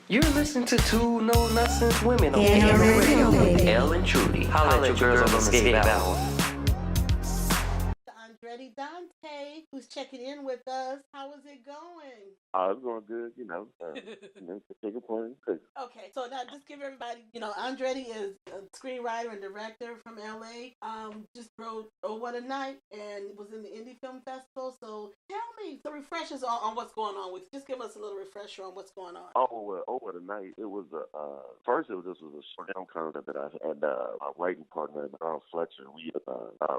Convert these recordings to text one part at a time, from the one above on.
You're listening to two no-nonsense women on Yeah, radio, baby. Elle and Trudy. Holla at your girls on the skate battle. Andretti Dante, who's checking in with us. How is it going? It's going good, take a point. Okay, so now just give everybody, Andretti is a screenwriter and director from LA. Just wrote Oh What a Night and was in the Indie Film Festival. So tell me the refreshers on what's going on with. Just give us a little refresher on what's going on. Oh, What a Night. It was first. This was a short film concept that I had a writing partner, Fletcher. We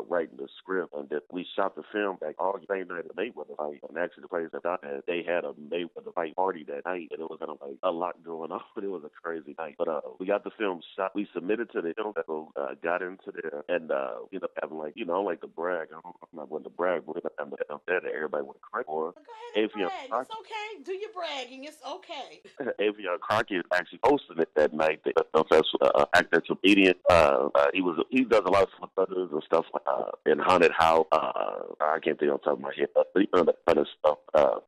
writing the script, and that we shot the film back all the same night of Mayweather fight. And actually, the place that I had, they had a Mayweather fight party that night, and it was kind of like a lot going on. But it was a crazy night. But we got the film shot. We submitted to the film festival, got into there, and ended up having I don't like to brag. I'm not going to brag, but I'm there that everybody went crazy for. Go ahead and brag. It's okay. Do your bragging. It's okay. Avion Crockett actually hosting it that night. The film festival, actor, comedian. He does a lot of stuff and stuff in haunted house. I can't think on top of my head, but he done that kind of stuff.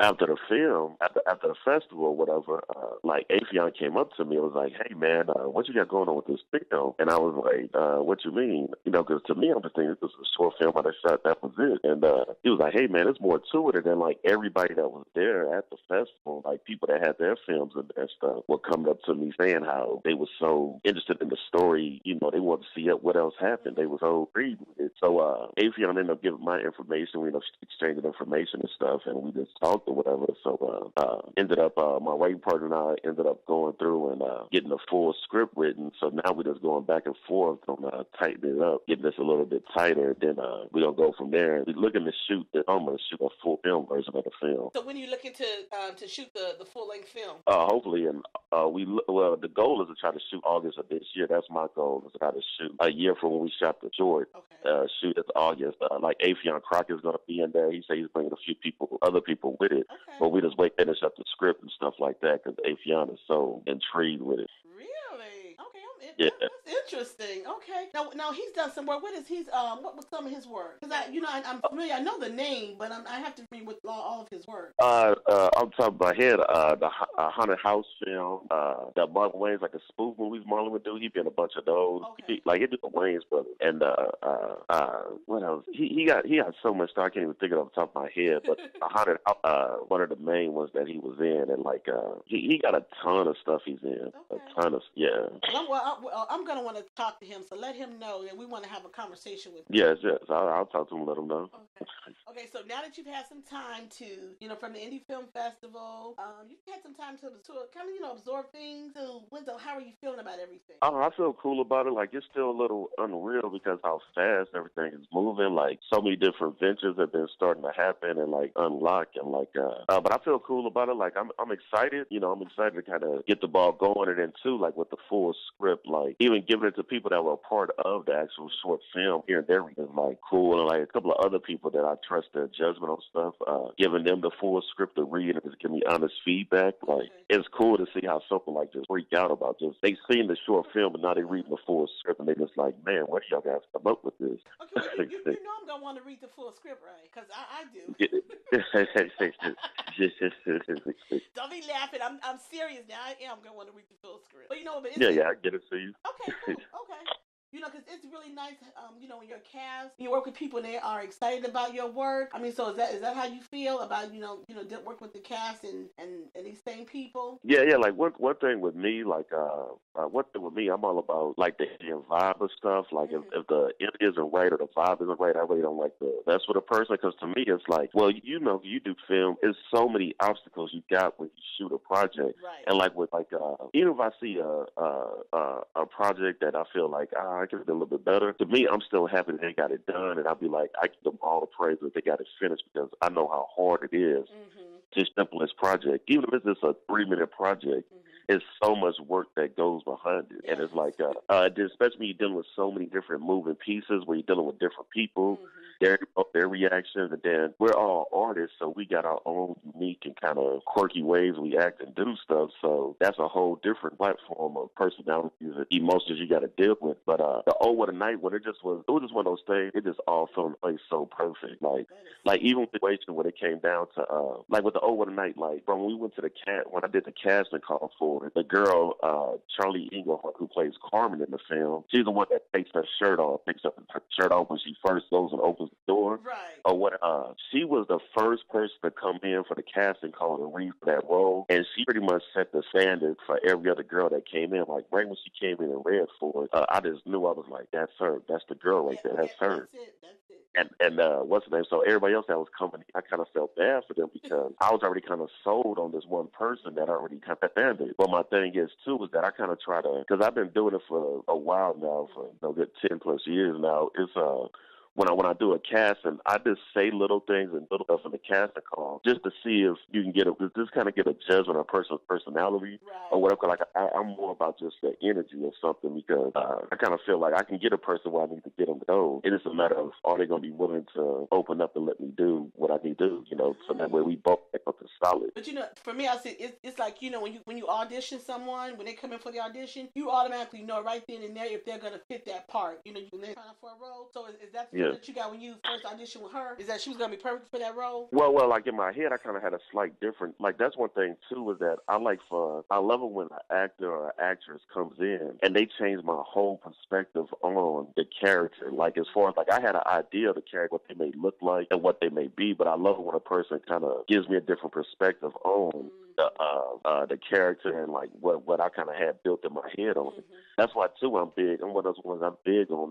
After the film, after the festival or whatever, Avion came up to me and was like, "Hey man, what you got going on with this film?" And I was like, "What you mean?" Because to me, I'm just thinking this was a short film I shot. That was it. And he was like, "Hey man, there's more to it." And then everybody that was there at the festival, people that had their films and their stuff, were coming up to me saying how they were so interested in the story. They wanted to see what else happened. They were so intrigued with it. So Avion ended up giving my information. We ended up exchanging information and stuff, and we just talked or whatever. So ended up my writing partner and I ended up going through and getting a full script written. So now we're just going back and forth on tightening it up, getting this a little bit tighter. Then we're gonna go from there. We're looking to shoot a full film version of the film. So when are you looking to shoot the full length film? Hopefully, and the goal is to try to shoot August of this year. That's my goal, is to try to shoot a year from when we shot the short. Okay. Shoot it August. Avion Crockett is going to be in there. He said he's bringing a few other people with it. Okay. But we just wait to finish up the script and stuff like that because Avion is so intrigued with it. Really? Okay. Yeah. That's interesting. Okay. Now he's done some work. What was some of his work? Because I'm familiar. I know the name, but I have to read with all of his work. On top of my head, the haunted house film, that Mark Wayne's a spoof movies Marlon would do. He be in a bunch of those. Okay. He did the Wayne's brothers. And what else? He got so much stuff I can't even think of it off the top of my head. But haunted one of the main ones that he was in, and he got a ton of stuff he's in. Okay. A ton of I'm gonna want to talk to him, so let him know that we want to have a conversation with him. Yes. I'll talk to him and let him know. Okay, so now that you've had some time to, from the Indie Film Festival, you've had some time to kind of, absorb things. So, Winston, how are you feeling about everything? I feel cool about it. It's still a little unreal because how fast everything is moving. So many different ventures have been starting to happen and unlock and but I feel cool about it. I'm excited. I'm excited to kind of get the ball going, and then too, with the full script, even giving it to people that were a part of the actual short film here and there is cool, and a couple of other people that I trust their judgment on stuff, giving them the full script to read and just give me honest feedback. It's cool to see how someone just freak out about they seen the short film and now they reading the full script and they just man, what do y'all guys come up with this? Okay, well, you know I'm gonna want to read the full script, right? Because I do. Don't be laughing. I'm serious now. I am gonna want to read the full script. But I get it to you. Okay, cool. Okay. Because it's really nice, when you're a cast, you work with people and they are excited about your work. So is that how you feel about, work with the cast and these same people? Yeah. One thing with me, I'm all about the vibe of stuff. If the it isn't right or the vibe isn't right, I really don't that's for the person. Because to me, it's you do film, it's so many obstacles you got when you shoot a project. Right. And even if I see a project that I feel I could have been a little bit better. To me, I'm still happy that they got it done, and I'll be I give them all the praise that they got it finished because I know how hard it is to simple this project. Even if it's just a 3-minute project, it's so much work that goes behind it. Yes. And it's especially when you're dealing with so many different moving pieces, where you're dealing with different people, their reactions, and then we're all artists, so we got our own unique and kind of quirky ways we act and do stuff. So that's a whole different platform of personalities and emotions you got to deal with. But the Oh What a Night, when it was just one of those things. It just all fell in place so perfect. Even with the situation when it came down to with the Oh What a Night, from when we went to when I did the casting call for for it. The girl, Charlie Englehart, who plays Carmen in the film, she's the one that takes her shirt off, picks up her shirt off when she first goes and opens the door. Right. Or what? She was the first person to come in for the casting call to read for that role, and she pretty much set the standard for every other girl that came in. Like right when she came in and read for it, I just knew. I was like, that's her. That's the girl right there. That's her. That's it. That's it. And what's the name? So everybody else that was coming, I kind of felt bad for them because I was already kind of sold on this one person that already kind of ended. But my thing is too is that I kind of try to, because I've been doing it for a while now, for a good 10 plus years now. It's when I do a casting, I just say little things and little stuff in the casting call just to see if you can just kind of get a judgment on a person's personality or whatever. Like I'm more about just the energy or something because I kind of feel like I can get a person where I need to get them to go. It is a matter of are they going to be willing to open up and let me do what I need to do, so that way we both get up to solid. But for me, I say it's like when you audition someone, when they come in for the audition, you automatically know right then and there if they're going to fit that part. When they're trying for a role. So is that that you got when you first auditioned with her? Is that she was going to be perfect for that role? Well, like in my head, I kind of had a slight different. Like that's one thing too is that I love it when an actor or an actress comes in and they change my whole perspective on the character. Like as far as like I had an idea of the character, what they may look like and what they may be, but I love it when a person kind of gives me a different perspective on the character and like what I kind of had built in my head on it. That's why too I'm big. I'm one of those ones I'm big on.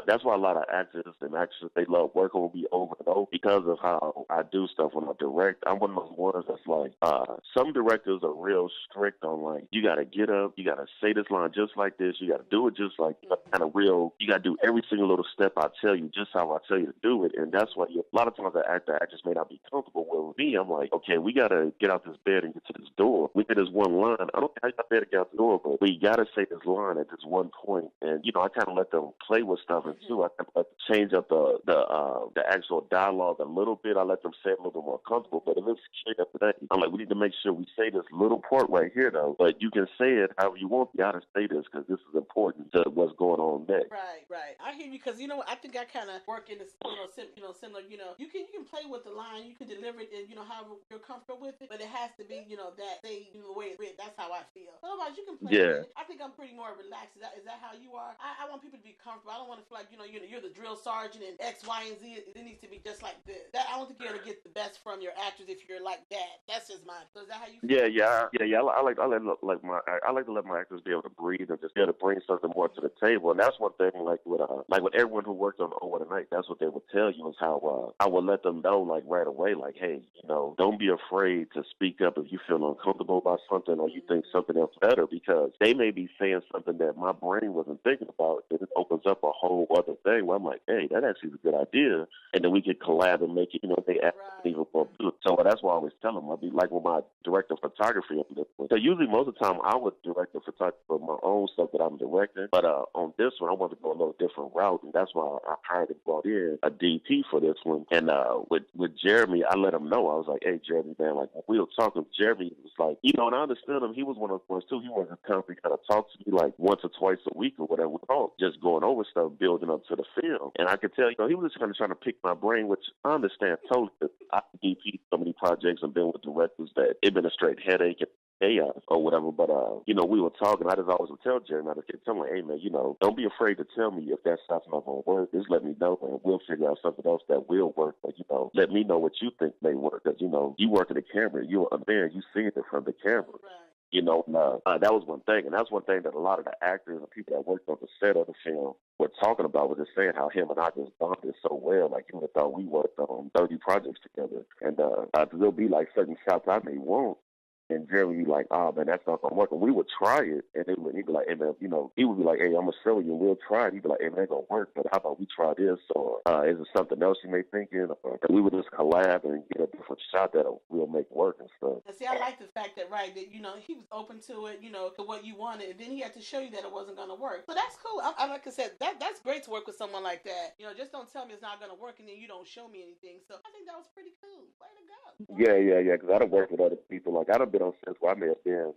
That's why a lot of actors and actresses they love working with me over and over because of how I do stuff when I direct. I'm one of those ones that's like some directors are real strict on like you got to get up, you got to say this line just like this, you got to do it just like kind of real. You got to do every single little step I tell you just how I tell you to do it, and that's why a lot of times the actress may not be comfortable with me. I'm like, okay, we got to get out this bed and get to this door. We did this one line. I don't think I better get out the door, but we got to say this line at this one point. And I kind of let them play with stuff, and too, I kind of let them change up the actual dialogue a little bit. I let them say it a little bit more comfortable. But if it's straight up today, I'm like, we need to make sure we say this little part right here, though. But you can say it however you want. You got to say this because this is important to what's going on next. Right. I hear you because I think I kind of work in this similar. You can play with the line, you can deliver it, and however you're comfortable with it. But it has to be that they the way it's written. That's how I feel. Otherwise, you can play with it. I think I'm pretty more relaxed. Is that how you are? I want people to be comfortable. I don't want to feel like you're the drill sergeant and X, Y, and Z. It needs to be just like this. I don't think you're gonna get the best from your actors if you're like that. That's just mine. So is that how you feel? Yeah. I like to let my actors be able to breathe and just be able to bring something more to the table. And that's one thing like with everyone who worked on Oh What a Night, that's what they would tell you is how I would let them know like right away, like, hey, don't be afraid to speak up if you feel uncomfortable about something or you think something else better, because they may be saying something that my brain wasn't thinking about, and it opens up a whole other thing where I'm like, hey, that actually is a good idea, and then we could collab and make it, they ask even more good. So that's why I always tell them, I'd be like with my director of photography on this one. So usually most of the time I would direct the photography for my own stuff that I'm directing, but on this one I wanted to go a little different route, and that's why I hired and brought in a DP for this one. And with Jeremy, I let him know. I was like, hey, Jeremy, man, like when we were talking, Jeremy was like, and I understood him. He was one of those ones too. He wasn't constantly kind of talk to me like once or twice a week or whatever. We talk, just going over stuff, building up to the film. And I could tell, he was just kind of trying to pick my brain, which I understand totally. I DP so many projects and been with directors that it's been a straight headache and chaos or whatever. But we were talking. I just always would tell Jeremy, I just kept telling him, like, hey man, don't be afraid to tell me if that stuff's not gonna work. Just let me know, and we'll figure out something else that will work. But let me know what you think may work, because you work in the camera, you're a man, you see it from the camera. That was one thing, and that's one thing that a lot of the actors and people that worked on the set of the film were talking about, was just saying how him and I just bonded so well. Like you would have thought we worked on 30 projects together, and there'll be like certain shots I may want. And Jeremy would be like, oh, man, that's not going to work. And we would try it. And he'd be like, hey, man, he would be like, hey, I'm going to show you and we'll try it. He'd be like, hey, man, it ain't going to work. But how about we try this? Or is it something else you may think in? And we would just collab and get a different shot that we'll make work and stuff. And see, I like the fact that, he was open to it, to what you wanted. And then he had to show you that it wasn't going to work. So that's cool. I like I said, that's great to work with someone like that. Just don't tell me it's not going to work and then you don't show me anything. So I think that was pretty cool. Way to go. Yeah. Because I done worked with other people. Like, I done been on sets where I may have been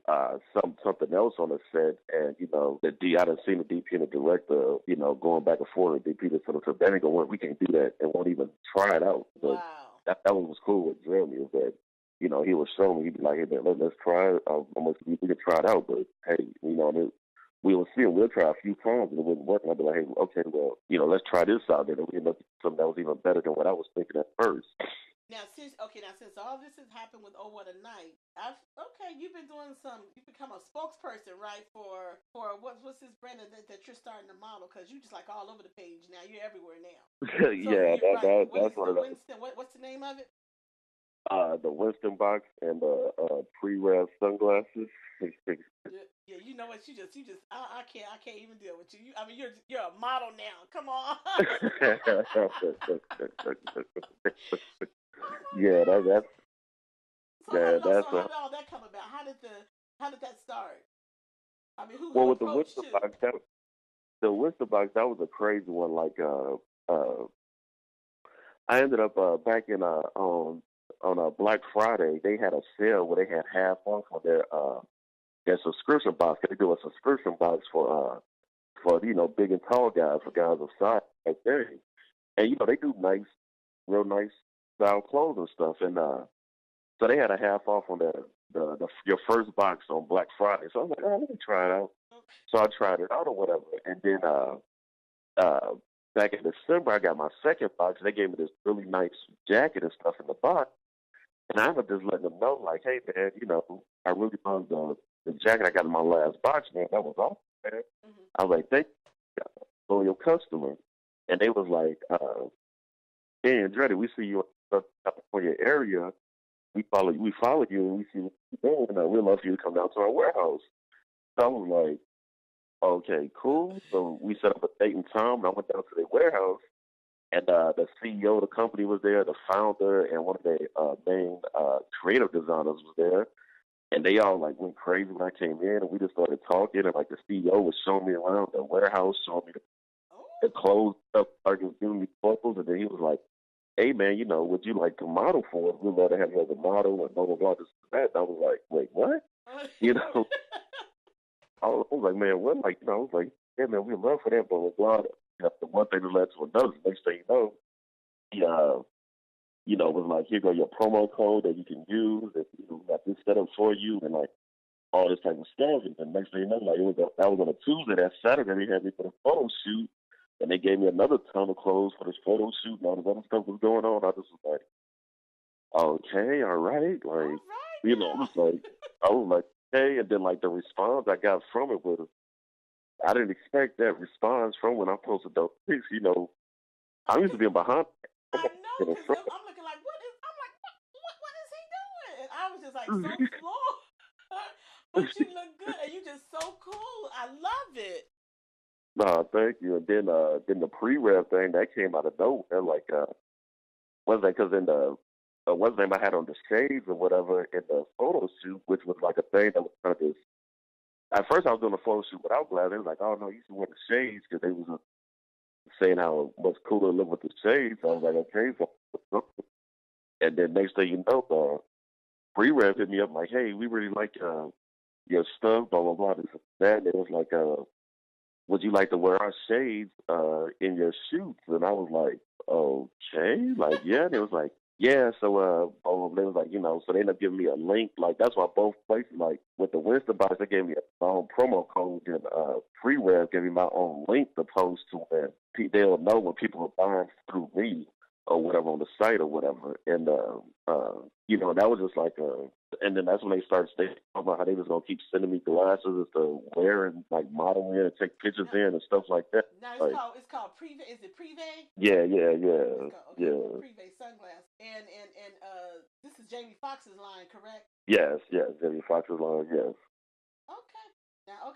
something else on the set, and I done seen the DP and the director, going back and forth. The DP just told us, that ain't gonna work. We can't do that, and won't even try it out. But wow. That one was cool with Jeremy. Is that he would show me. He'd be like, "Hey, man, let's try it. We can try it out, but hey, we will see it. We'll try a few times, and it wouldn't work." And I'd be like, "Hey, okay, well, let's try this out." Then we end up with something that was even better than what I was thinking at first. Now, since all this has happened with Oh What a Night, you've become a spokesperson, right? For what's this brand that you're starting to model? Because you just like all over the page now. You're everywhere now. So Yeah, that's one of the Winston. What's the name of it? The Winston Box and the Prive sunglasses. Yeah, you know what? You just I can't even deal with you. I mean, you're a model now. Come on. Yeah, that's So yeah, that's how did all that come about? How did that start? I mean, well, who with the approached Winston you? Box, the Winston Box, that was a crazy one. Like, I ended up back in on Black Friday. They had a sale where they had half off on their subscription box. They do a subscription box for big and tall guys, for guys of size like that. And they do real nice style clothes and stuff. And so they had a half off on your first box on Black Friday. So I was like, oh, let me try it out. So I tried it out or whatever. And then back in December, I got my second box. They gave me this really nice jacket and stuff in the box. And I was just letting them know, like, hey, man, I really love the jacket I got in my last box, man. That was awesome, man. Mm-hmm. I was like, thank you, loyal customer. And they was like, hey, Andretti, we see you in the California area. We follow you, and we see what you're doing. And we'd love for you to come down to our warehouse. So I was like, okay, cool. So we set up a date and time, and I went down to their warehouse. And the CEO of the company was there, the founder, and one of the main creative designers was there. And they all like went crazy when I came in, and we just started talking. And like the CEO was showing me around the warehouse, showing me the clothes stuff, started giving me photos. And then he was like, "Hey man, would you like to model for us? We'd love to have you as a model and blah blah blah." This and that. And I was like, "Wait, what?" I was like, "Man, what?" Like, I was like, "Yeah, man, we'd love for that, blah blah blah." The one thing that led to another. Next thing he was like, "Here go your promo code that you can use. That got this set up for you," and like all this type of stuff. And the next thing you know, like that was on a Tuesday. That Saturday, they had me for the photo shoot, and they gave me another ton of clothes for this photo shoot, and all this other stuff was going on. I just was like, okay, all right, like I was like, hey, and then like the response I got from it was, I didn't expect that response from when I posted those pics. I'm used to being behind. I know, because I'm looking like, what is he doing? And I was just like, so floored. But you look good, and you just so cool. I love it. Nah, thank you. And then the pre-rev thing that came out of nowhere. Like, was that because in the what's the name I had on the shades or whatever in the photo shoot, which was like a thing that was kind of this. At first, I was doing a photo shoot without glasses. They was like, "Oh no, you should wear the shades," because they was saying how much cooler it looked with the shades. So I was like, "Okay." So, and then next thing you know, pre-rev hit me up like, "Hey, we really like your stuff, blah blah blah, this and that." And it was like, "Would you like to wear our shades in your shoots?" And I was like, "Okay, like yeah." And it was like, "Yeah." So they was like, so they ended up giving me a link. Like that's why both places, like with the Winston Box, they gave me my own promo code, and Pre-Rev gave me my own link to post to where they'll know when people are buying through me or whatever on the site or whatever. And that was just like and then that's when they started talking about how they was gonna keep sending me glasses to wear and like model in and take pictures in and stuff like that. Now it's called Prive. Is it Prive? Yeah. Prive sunglasses. And this is Jamie Foxx's line, correct? Yes, Jamie Foxx's line, yes. Okay. Now,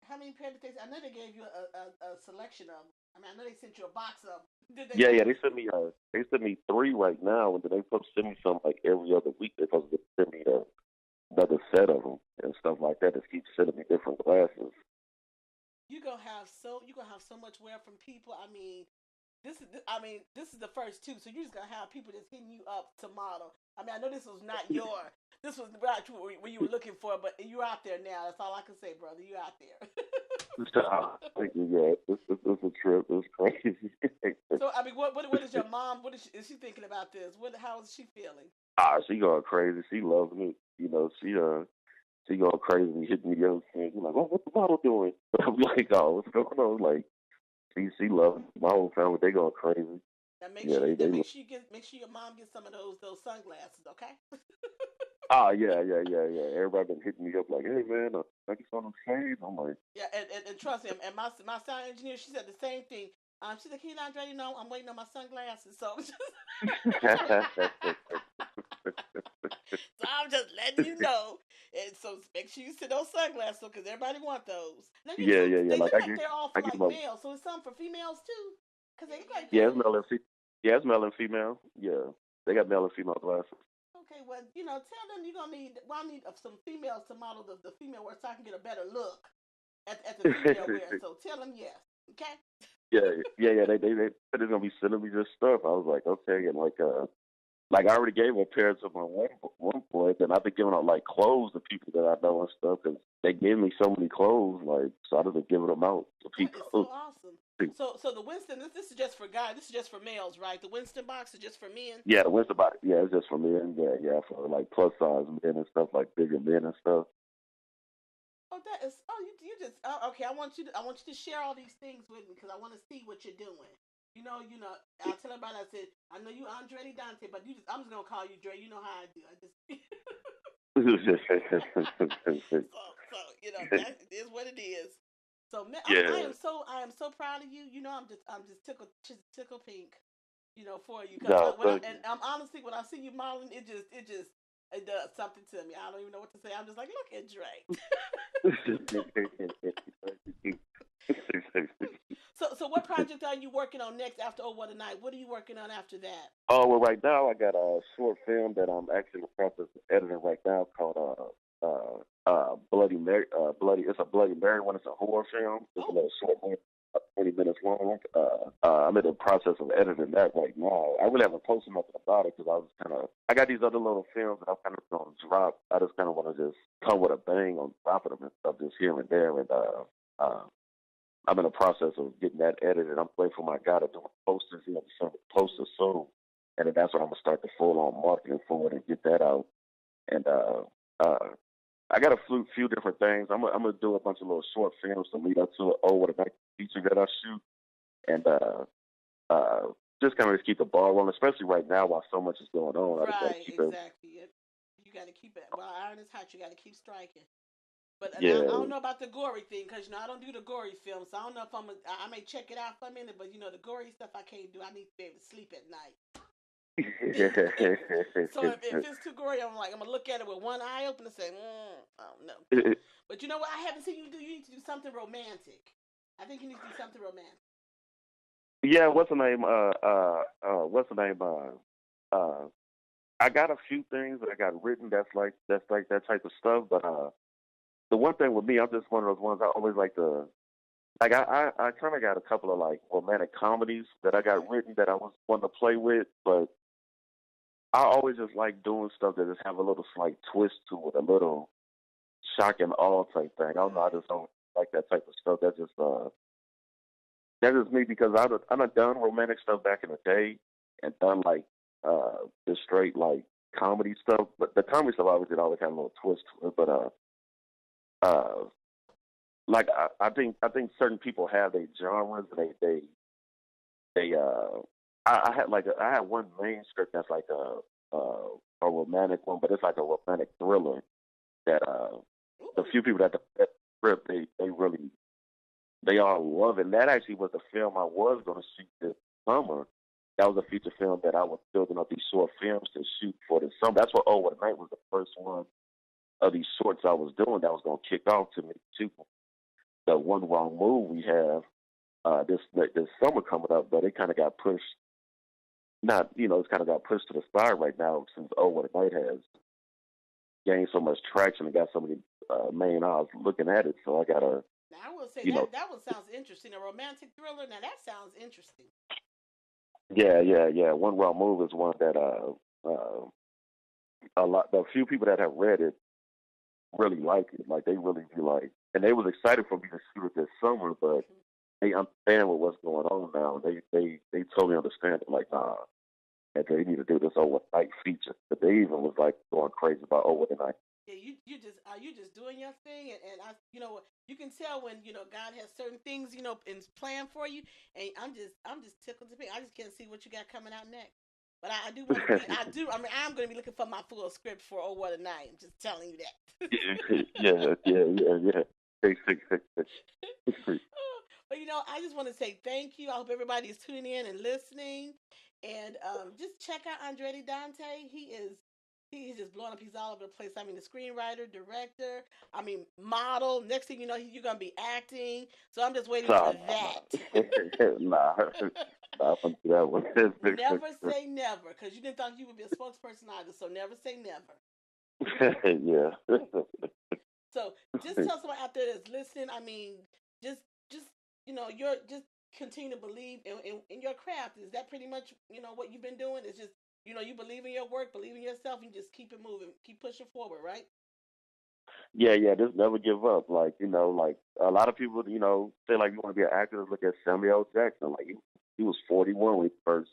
how many pair did they? I know they gave you a selection of them. I mean, I know they sent you a box of them. Did they? Yeah. They sent me 3 right now, and then they supposed to send me some like every other week. They're supposed to send me another set of them and stuff like that. Just keep sending me different glasses. You're gonna have so much wear from people. I mean, this is the first 2, so you're just gonna have people just hitting you up to model. I mean, I know this was not this was not what you were looking for, but you're out there now. That's all I can say, brother. You're out there. Thank you, yeah. It's a trip. It's crazy. So, I mean, what is your mom? Is she thinking about this? How is she feeling? She going crazy. She loving it. She going crazy, hitting me up, saying, like, what the bottle doing? I'm like, oh, what's going on? Like, she loving it. My whole family, they going crazy. Now Yeah, they make sure your mom gets some of those sunglasses, okay? Oh, yeah. Everybody been hitting me up like, hey, man, I get some of them shades. I'm like, Yeah, and trust him. And my sound engineer, she said the same thing. She said, "Can Andre, I'm waiting on my sunglasses." So, so I'm just letting you know. And so make sure you send those sunglasses because everybody want those. Now you yeah. they Like, look like they're all for I get like my, males. So it's some for females too. Because they look like yeah, they're. it's male and it's male and female. Yeah, they got male and female glasses. Okay, well, tell them you're gonna need. Well, I need some females to model the female wear so I can get a better look at the female wear. So tell them yes. Okay. Yeah. They said it's gonna be sending me this stuff. I was like, okay, and like I already gave a pair to my one boy, then I've been giving out like clothes to people that I know and stuff because they gave me so many clothes, like so I've been giving them out to That people. is so awesome. So the Winston, this is just for guys. This is just for males, right? The Winston box is just for men. Yeah, the Winston Box. Yeah, it's just for men. Yeah, for like plus size men and stuff, like bigger men and stuff. Oh, that is. Oh, you just. Oh, okay. I want you to share all these things with me because I want to see what you're doing. I'll tell everybody. I said, I know you Andretti Dante, but I'm just gonna call you Dre. You know how I do. I just. So that is what it is. So Yeah. I am so proud of you. I'm just tickle pink. For you. No, thank And honestly, when I see you modeling, it does something to me. I don't even know what to say. I'm just like, look at Drake. So what project are you working on next after Oh What a Night? What are you working on after that? Oh well, right now I got a short film that I'm actually in the process of editing right now called Bloody Mary. It's a Bloody Mary one. It's a horror film. It's a little short one, 20 minutes long. I'm in the process of editing that right now. I really haven't posted nothing about it because I got these other little films that I'm kind of going to drop. I just kind of want to just come with a bang on top of them and stuff just here and there. And I'm in the process of getting that edited. I'm waiting for my guy to do posters. He'll be sending posters soon. And then that's when I'm going to start the full-on marketing for it and get that out. And I got a few different things. I'm gonna do a bunch of little short films to lead up to what a night feature that I shoot. And just kind of just keep the ball rolling, especially right now while so much is going on. Right, exactly. You got to keep it. While iron is hot, you got to keep striking. But yeah. I don't know about the gory thing because I don't do the gory films. So I don't know if I may check it out for a minute, but the gory stuff I can't do. I need to be able to sleep at night. So if it's too gory, I'm gonna look at it with one eye open and say, I don't know. But you know what? I haven't seen you do. You need to do something romantic. I think you need to do something romantic. Yeah, what's the name? I got a few things that I got written that's like that type of stuff. But the one thing with me, I'm just one of those ones I always like to. Like I kind of got a couple of like romantic comedies that I got written that I was wanting to play with, but I always just like doing stuff that just have a little slight twist to it, a little shock and awe type thing. I don't know, I just don't like that type of stuff. That's just me because I've done romantic stuff back in the day and done like the straight like comedy stuff, but the comedy stuff always had a little twist to it. But like I think certain people have their genres. I had one main script that's like a romantic one, but it's like a romantic thriller that the few people that script they all love it. And that actually was the film I was going to shoot this summer. That was a feature film that I was building up these short films to shoot for this summer. That's what Oh What a Night was the first one of these shorts I was doing that was going to kick off to me too. The One Wrong Move we have this summer coming up, but it kind of got pushed. It's kind of got pushed to the side right now since Oh What a Night has gained so much traction and got so many main eyes looking at it. So I gotta. Now I will say that one sounds interesting. A romantic thriller. Now that sounds interesting. Yeah. One Wrong Move is one that the few people that have read it really like it. Like they really do like, and they was excited for me to shoot it this summer, but they understand what's going on now. They totally understand it. Like, nah, and they need to do this overnight feature. But they even was like going crazy about overnight. Yeah, you just doing your thing, and I, you can tell when God has certain things in plan for you, and I'm just tickled to be. I just can't see what you got coming out next. But I do want to be. I mean, I'm going to be looking for my full script for Oh What a Night. I'm just telling you that. yeah. But I just want to say thank you. I hope everybody is tuning in and listening, and just check out Andretti Dante. He's just blowing up. He's all over the place. I mean, the screenwriter, director, model. Next thing you know, you're going to be acting. So I'm just waiting for that. Nah, I'm gonna do that one. Never say never, because you didn't think you would be a spokesperson either. So never say never. Yeah. So just tell someone out there that's listening. I mean, just you're just continue to believe in your craft. Is that pretty much what you've been doing? It's just you believe in your work, believe in yourself, and just keep it moving, keep pushing forward, right? Yeah. Just never give up. Like like a lot of people, say like you want to be an actor. Look at Samuel L. Jackson. Like he was 41 when he first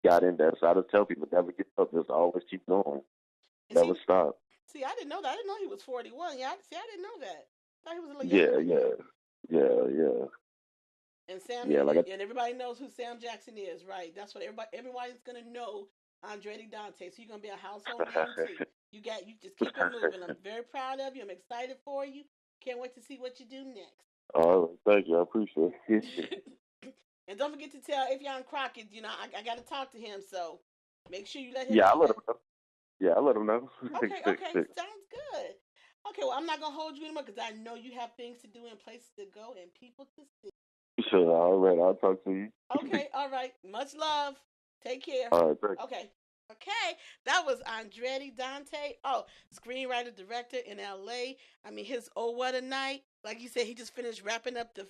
got in there. So I just tell people never give up. Just always keep going. Never stop. See, I didn't know that. I didn't know he was 41. Yeah, I didn't know that. I thought he was a little younger. Yeah. And Sam, and everybody knows who Sam Jackson is, right? That's what everybody's gonna know Andretti Dante. So you're gonna be a household name too. You just keep it moving. I'm very proud of you. I'm excited for you. Can't wait to see what you do next. Oh, thank you. I appreciate it. And don't forget to tell Ifyan Crockett, I got to talk to him. So make sure you let him. Yeah, I'll let him know. Yeah, I'll let him know. Okay, sounds good. Okay, well, I'm not gonna hold you anymore because I know you have things to do and places to go and people to see. Sure, all right. I'll talk to you. Okay, all right. Much love. Take care. All right, great. Okay. That was Andretti Dante. Oh, screenwriter, director in LA. I mean, his Oh What a Night. Like you said, he just finished wrapping up the,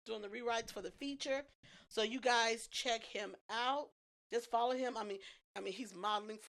doing the rewrites for the feature. So you guys check him out. Just follow him. I mean, he's modeling